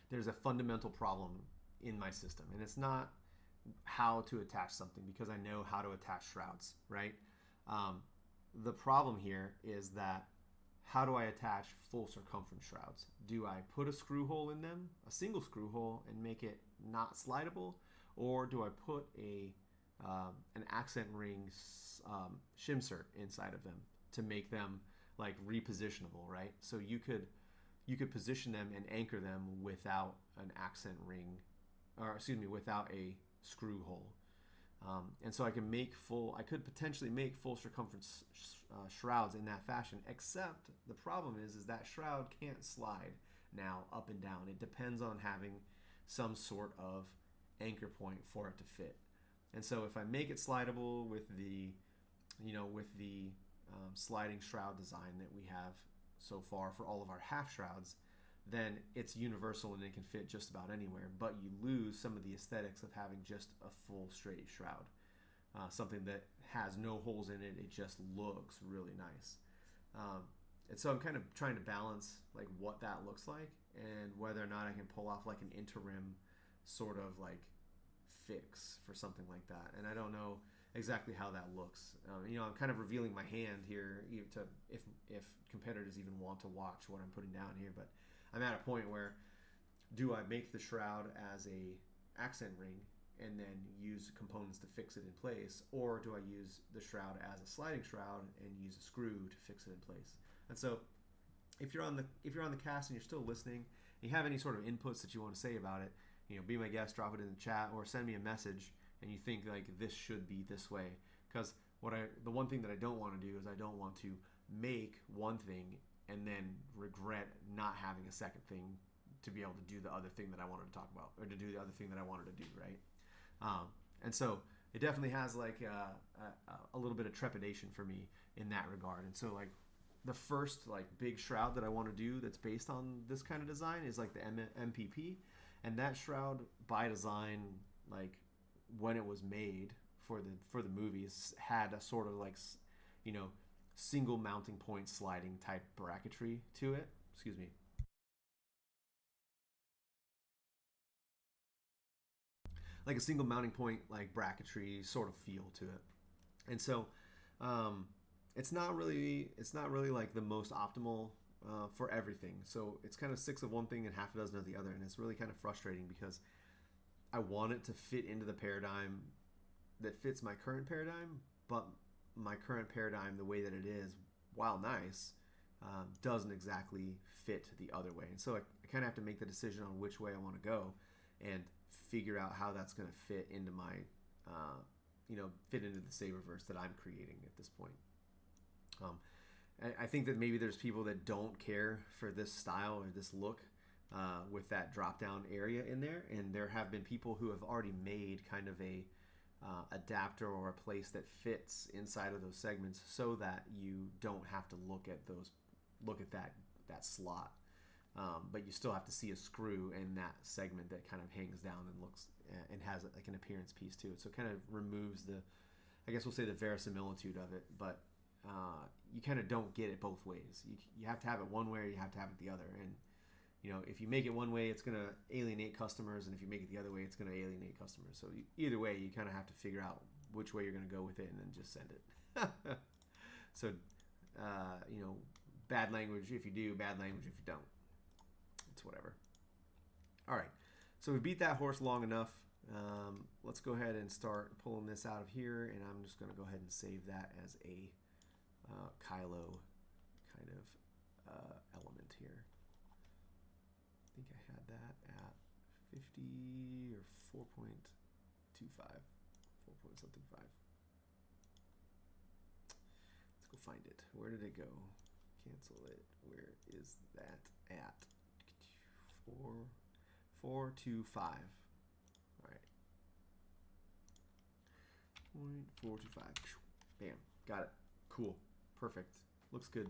there's a fundamental problem in my system. And it's not how to attach something, because I know how to attach shrouds, right? The problem here is that how do I attach full circumference shrouds? Do I put a screw hole in them, a single screw hole, and make it not slidable? Or do I put an accent ring shimsert inside of them to make them like repositionable, right? So you could position them and anchor them without an accent ring, or excuse me, without a screw hole. And so I could potentially make full circumference shrouds in that fashion, except the problem is that shroud can't slide now up and down. It depends on having some sort of anchor point for it to fit. And so if I make it slidable with the sliding shroud design that we have so far for all of our half shrouds, then it's universal and it can fit just about anywhere, but you lose some of the aesthetics of having just a full straight shroud. Something that has no holes in it, it just looks really nice. And so I'm kind of trying to balance like what that looks like and whether or not I can pull off like an interim sort of like fix for something like that. And I don't know exactly how that looks. I'm kind of revealing my hand here to if competitors even want to watch what I'm putting down here, but I'm at a point where do I make the shroud as a accent ring and then use components to fix it in place, or do I use the shroud as a sliding shroud and use a screw to fix it in place? And so if you're on the cast and you're still listening, and you have any sort of inputs that you want to say about it, be my guest, drop it in the chat, or send me a message and you think like this should be this way. Because the one thing that I don't want to do is I don't want to make one thing and then regret not having a second thing to be able to do the other thing that I wanted to talk about, or to do the other thing that I wanted to do, right? And so it definitely has like a little bit of trepidation for me in that regard. And so like the first like big shroud that I want to do that's based on this kind of design is like the MPP, and that shroud by design, like when it was made for the movies, had a sort of like, you know, single mounting point sliding type bracketry to it. Excuse me. Like a single mounting point, like bracketry sort of feel to it. And so it's not really like the most optimal for everything. So it's kind of 6 of one thing and half a dozen of the other, and it's really kind of frustrating because I want it to fit into the paradigm that fits my current paradigm, but my current paradigm, the way that it is, while nice, doesn't exactly fit the other way. And so I kind of have to make the decision on which way I want to go and figure out how that's going to fit into my, fit into the Saberverse that I'm creating at this point. I think that maybe there's people that don't care for this style or this look with that drop down area in there, and there have been people who have already made kind of a adapter or a place that fits inside of those segments so that you don't have to look at that slot, but you still have to see a screw in that segment that kind of hangs down and looks and has like an appearance piece to it. So it kind of removes the, I guess we'll say, the verisimilitude of it, but you kind of don't get it both ways. You have to have it one way or you have to have it the other. And if you make it one way, it's going to alienate customers, and if you make it the other way, it's going to alienate customers. So either way, you kind of have to figure out which way you're going to go with it and then just send it. So, bad language if you do, bad language if you don't. It's whatever. All right. So we beat that horse long enough. Let's go ahead and start pulling this out of here, and I'm just going to go ahead and save that as a Kylo kind of element here. I think I had that at 50 or 4.25, 4 point something 5. Let's go find it. Where did it go? Cancel it. Where is that at? 4.25. All right. 0.425. Bam. Got it. Cool. Perfect. Looks good.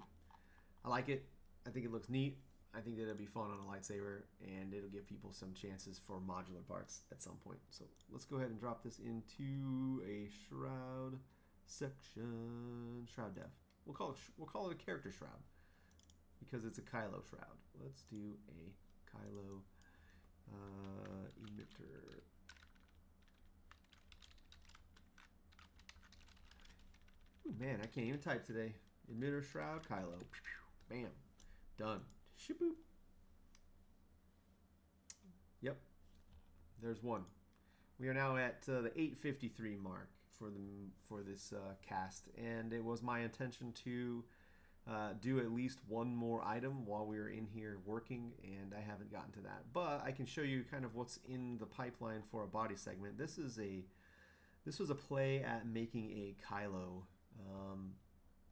I like it. I think it looks neat. I think that it'll be fun on a lightsaber, and it'll give people some chances for modular parts at some point. So let's go ahead and drop this into a shroud section. Shroud dev. We'll call it a character shroud because it's a Kylo shroud. Let's do a Kylo emitter. Ooh, man, I can't even type today. Emitter shroud Kylo. Bam. Done. Shaboop. Yep. There's one. We are now at the 8:53 mark for this cast, and it was my intention to do at least one more item while we were in here working, and I haven't gotten to that. But I can show you kind of what's in the pipeline for a body segment. This was a play at making a Kylo,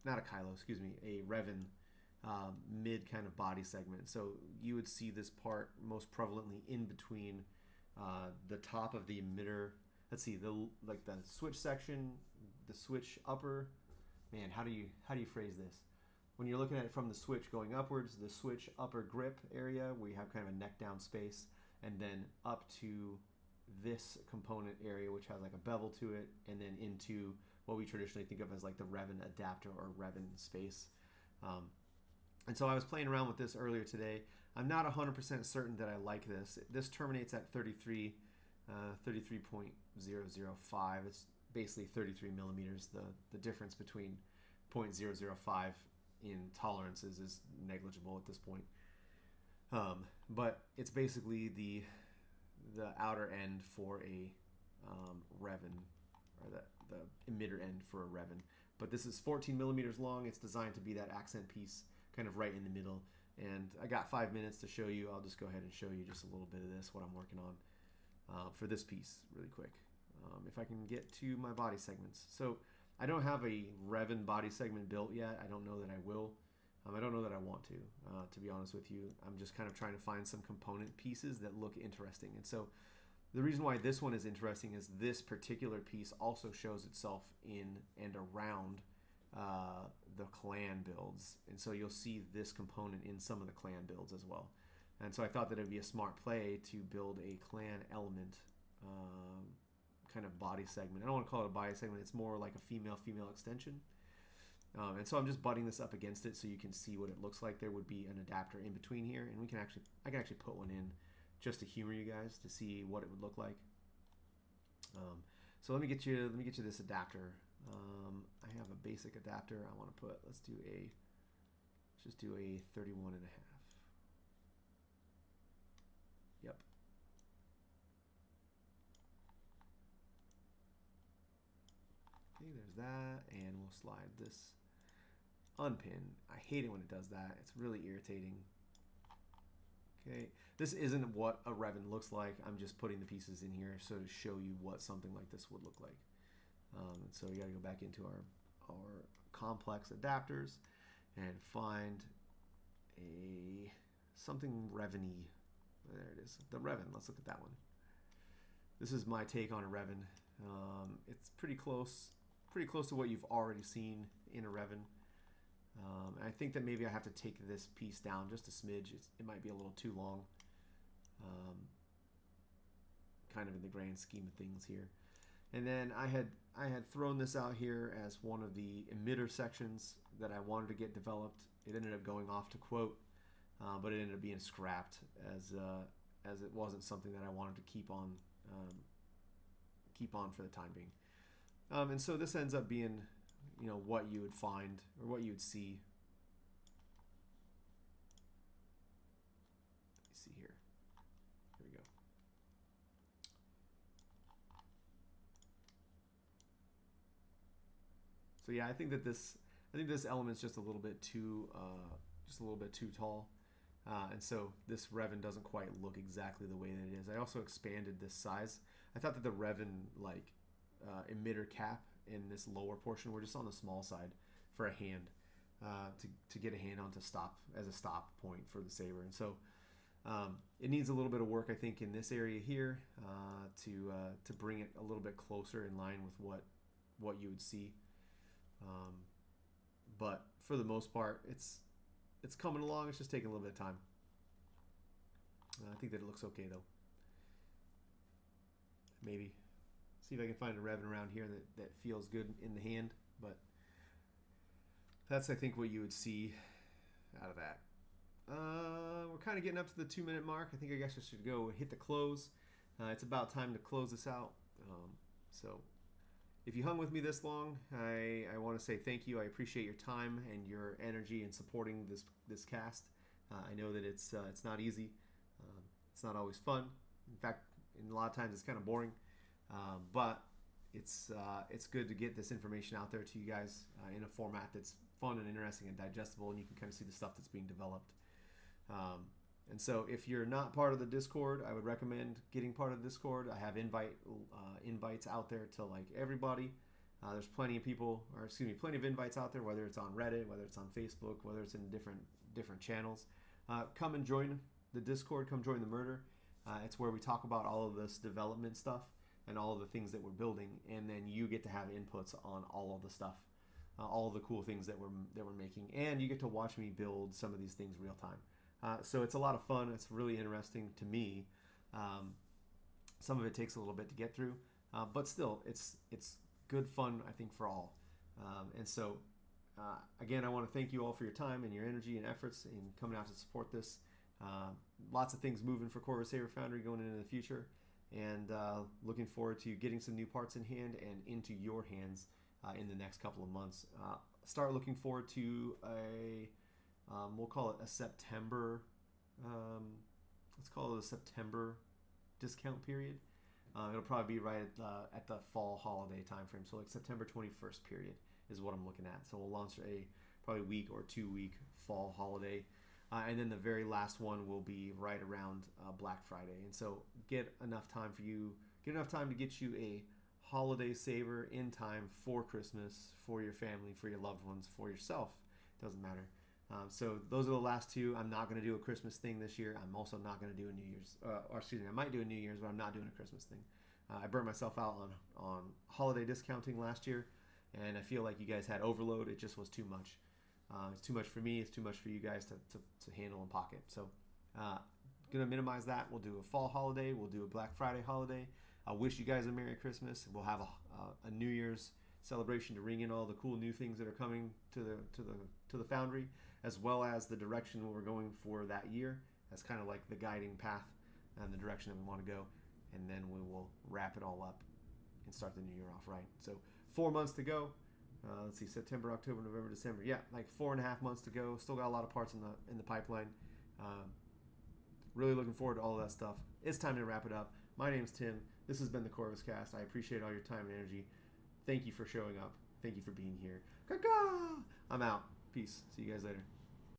not a Kylo, excuse me, a Revan mid kind of body segment. So you would see this part most prevalently in between the top of the emitter. Let's see, the switch section, the switch upper. Man, how do you phrase this? When you're looking at it from the switch going upwards, the switch upper grip area where you have kind of a neck down space, and then up to this component area which has like a bevel to it, and then into what we traditionally think of as like the Revan adapter or Revan space. And so I was playing around with this earlier today. I'm not 100% certain that I like this. This terminates at 33.005. It's basically 33 millimeters. The difference between 0.005 in tolerances is negligible at this point. But it's basically the outer end for a Revan, or the emitter end for a Revan. But this is 14 millimeters long. It's designed to be that accent piece kind of right in the middle. And I got 5 minutes to show you. I'll just go ahead and show you just a little bit of this, what I'm working on for this piece really quick. If I can get to my body segments. So I don't have a Revan body segment built yet. I don't know that I will. I don't know that I want to be honest with you. I'm just kind of trying to find some component pieces that look interesting. And so the reason why this one is interesting is this particular piece also shows itself in and around the clan builds. And so you'll see this component in some of the clan builds as well. And so I thought that it would be a smart play to build a clan element kind of body segment. I don't want to call it a body segment. It's more like a female-female extension. And so I'm just butting this up against it so you can see what it looks like. There would be an adapter in between here, and I can actually put one in just to humor you guys to see what it would look like. So let me get you this adapter. I have a basic adapter. I want to put. Let's just do a 31 and a half. Yep. Okay, there's that, and we'll slide this unpin. I hate it when it does that. It's really irritating. Okay, this isn't what a Revan looks like. I'm just putting the pieces in here so to show you what something like this would look like. And so you got to go back into our complex adapters and find something Revan-y. There it is, the Revan. Let's look at that one. This is my take on a Revan. It's pretty close to what you've already seen in a Revan. I think that maybe I have to take this piece down just a smidge. It might be a little too long, kind of in the grand scheme of things here. And then I had thrown this out here as one of the emitter sections that I wanted to get developed. It ended up going off to quote, but it ended up being scrapped as it wasn't something that I wanted to keep on for the time being. And so this ends up being, you know, what you would find or what you would see. Let me see here. Here we go. So yeah, I think this element's just a little bit too tall. And so this Revan doesn't quite look exactly the way that it is. I also expanded this size. I thought that the Revan emitter cap in this lower portion were just on the small side for a hand to get a hand on to stop as a stop point for the Saber. And so it needs a little bit of work, I think, in this area here to bring it a little bit closer in line with what you would see. But for the most part, it's coming along. It's just taking a little bit of time. I think that it looks okay though. Maybe see if I can find a Revan around here that feels good in the hand. But that's, I think, what you would see out of that. We're kind of getting up to the 2-minute mark. I think I guess I should go hit the close. It's about time to close this out. So if you hung with me this long, I want to say thank you. I appreciate your time and your energy in supporting this cast. I know that it's not easy. It's not always fun. In fact, a lot of times it's kind of boring. But it's good to get this information out there to you guys in a format that's fun and interesting and digestible, and you can kind of see the stuff that's being developed. And so if you're not part of the Discord, I would recommend getting part of the Discord. I have invites out there to like everybody. There's plenty of plenty of invites out there, whether it's on Reddit, whether it's on Facebook, whether it's in different channels. Come and join the Discord. Come join the murder. It's where we talk about all of this development stuff and all of the things that we're building, and then you get to have inputs on all of the stuff, all of the cool things that we're making, and you get to watch me build some of these things real time. So it's a lot of fun. It's really interesting to me. Some of it takes a little bit to get through, but still, it's good fun, I think, for all. And so, again, I want to thank you all for your time and your energy and efforts in coming out to support this. Lots of things moving for Corvus Saber Foundry going into the future, and looking forward to getting some new parts in hand and into your hands in the next couple of months. Start looking forward to we'll call it a September, let's call it a September discount period. It'll probably be right at the fall holiday time frame. So like September 21st period is what I'm looking at. So we'll launch a probably week or 2 week fall holiday. And then the very last one will be right around Black Friday. And so get enough time to get you a holiday Saber in time for Christmas, for your family, for your loved ones, for yourself. Doesn't matter. So those are the last two. I'm not going to do a Christmas thing this year. I'm also not going to do a New Year's, or excuse me, I might do a New Year's, but I'm not doing a Christmas thing. I burnt myself out on holiday discounting last year, and I feel like you guys had overload. It just was too much. It's too much for me. It's too much for you guys to handle and pocket. So gonna minimize that. We'll do a fall holiday. We'll do a Black Friday holiday. I wish you guys a Merry Christmas. We'll have a New Year's celebration to ring in all the cool new things that are coming to the Foundry, as well as the direction we're going for that year. That's kind of like the guiding path and the direction that we want to go, and then we will wrap it all up and start the new year off right. So 4 months to go. Let's see, September, October, November, December. Yeah, like 4.5 months to go. Still got a lot of parts in the pipeline. Really looking forward to all of that stuff. It's time to wrap it up. My name's Tim. This has been the Corvus Cast. I appreciate all your time and energy. Thank you for showing up. Thank you for being here. I'm out. Peace. See you guys later.